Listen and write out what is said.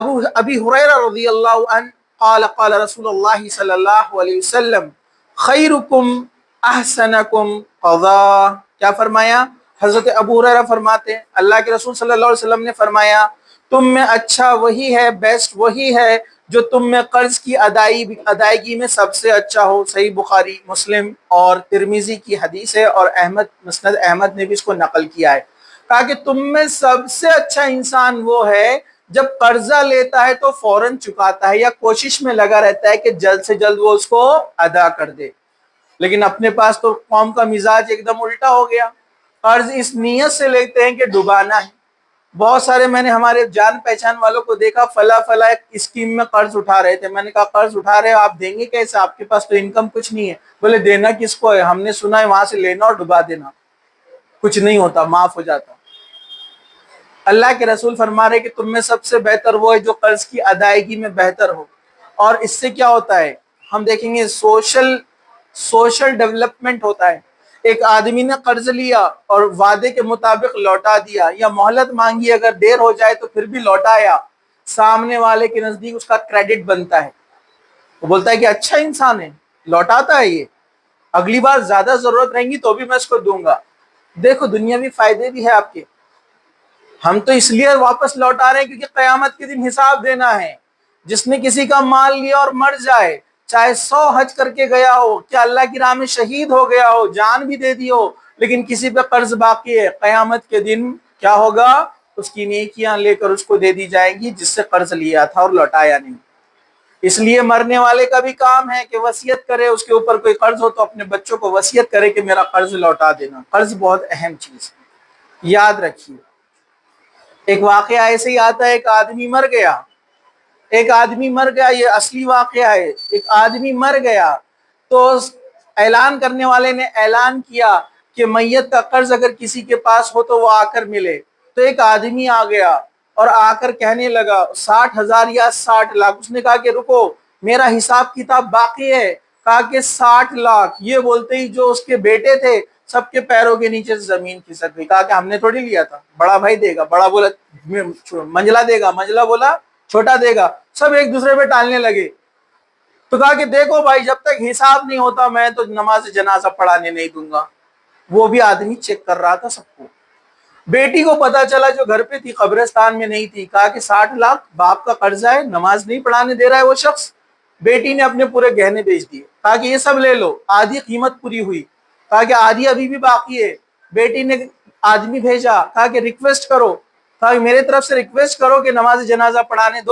ابی ہریرہ رضی اللہ عنہ قال قال رسول اللہ صلی اللہ علیہ وسلم خیرکم احسنکم قضاء. کیا فرمایا؟ حضرت ابو ہریرہ فرماتے ہیں اللہ کے رسول صلی اللہ علیہ وسلم نے فرمایا تم میں اچھا وہی ہے، بیسٹ وہی ہے جو تم میں قرض کی ادائیگی میں سب سے اچھا ہو. صحیح بخاری، مسلم اور ترمذی کی حدیث ہے، اور مسند احمد نے بھی اس کو نقل کیا ہے. کہا کہ تم میں سب سے اچھا انسان وہ ہے جب قرضہ لیتا ہے تو فوراً چکاتا ہے یا کوشش میں لگا رہتا ہے کہ جلد سے جلد وہ اس کو ادا کر دے. لیکن اپنے پاس تو قوم کا مزاج ایک دم الٹا ہو گیا. قرض اس نیت سے لیتے ہیں کہ ڈبانا ہے. بہت سارے میں نے ہمارے جان پہچان والوں کو دیکھا فلاں ایک اسکیم میں قرض اٹھا رہے تھے. میں نے کہا قرض اٹھا رہے ہو آپ دیں گے کیسے؟ آپ کے پاس تو انکم کچھ نہیں ہے. بولے دینا کس کو ہے؟ ہم نے سنا ہے وہاں سے لینا اور ڈبا دینا، کچھ نہیں ہوتا، معاف ہو جاتا. اللہ کے رسول فرما رہے کہ تم میں سب سے بہتر وہ ہے جو قرض کی ادائیگی میں بہتر ہو. اور اس سے کیا ہوتا ہے ہم دیکھیں گے، سوشل ڈیولپمنٹ ہوتا ہے. ایک آدمی نے قرض لیا اور وعدے کے مطابق لوٹا دیا، یا مہلت مانگی اگر دیر ہو جائے تو پھر بھی لوٹایا، سامنے والے کے نزدیک اس کا کریڈٹ بنتا ہے. وہ بولتا ہے کہ اچھا انسان ہے، لوٹاتا ہے، یہ اگلی بار زیادہ ضرورت رہیں گی تو بھی میں اس کو دوں گا. دیکھو دنیاوی فائدے بھی ہے آپ کے. ہم تو اس لیے واپس لوٹا رہے ہیں کیونکہ قیامت کے دن حساب دینا ہے. جس نے کسی کا مال لیا اور مر جائے، چاہے 100 حج کر کے گیا ہو، کیا اللہ کی راہ میں شہید ہو گیا ہو، جان بھی دے دی ہو، لیکن کسی پہ قرض باقی ہے، قیامت کے دن کیا ہوگا؟ اس کی نیکیاں لے کر اس کو دے دی جائیں گی جس سے قرض لیا تھا اور لوٹایا نہیں. اس لیے مرنے والے کا بھی کام ہے کہ وصیت کرے، اس کے اوپر کوئی قرض ہو تو اپنے بچوں کو وصیت کرے کہ میرا قرض لوٹا دینا. قرض بہت اہم چیز ہے، یاد رکھیے. ایک واقعہ ایسے ہی آتا ہے، ایک آدمی مر گیا، یہ اصلی واقعہ ہے. ایک آدمی مر گیا تو اعلان کرنے والے نے اعلان کیا کہ میت کا قرض اگر کسی کے پاس ہو تو وہ آ کر ملے. تو ایک آدمی آ گیا اور آ کر کہنے لگا 60,000 یا 60 لاکھ. اس نے کہا کہ رکو، میرا حساب کتاب باقی ہے. کہا کہ 60 لاکھ. یہ بولتے ہی جو اس کے بیٹے تھے سب کے پیروں کے نیچے سے زمین کھسک گئی. کہا کہ ہم نے تھوڑی لیا تھا، بڑا بھائی دے گا. بڑا بولا منجلا دے گا، منجلا بولا چھوٹا دے گا. سب ایک دوسرے پہ ٹالنے لگے. تو کہا کہ دیکھو بھائی جب تک حساب نہیں ہوتا میں تو نماز جنازہ پڑھانے نہیں دوں گا. وہ بھی آدمی چیک کر رہا تھا سب کو. بیٹی کو پتا چلا جو گھر پہ تھی، قبرستان میں نہیں تھی. کہا کہ 60 لاکھ باپ کا قرضہ ہے، نماز نہیں پڑھانے دے رہا ہے وہ شخص. بیٹی نے اپنے پورے گہنے بیچ دیے. کہا کہ یہ سب لے لو. آدھی قیمت پوری ہوئی. کہا کہ آدھی ابھی بھی باقی ہے. بیٹی نے آدمی بھیجا، کہا کہ ریکویسٹ کرو، کہا کہ میرے طرف سے ریکویسٹ کرو کہ نماز جنازہ پڑھانے دو،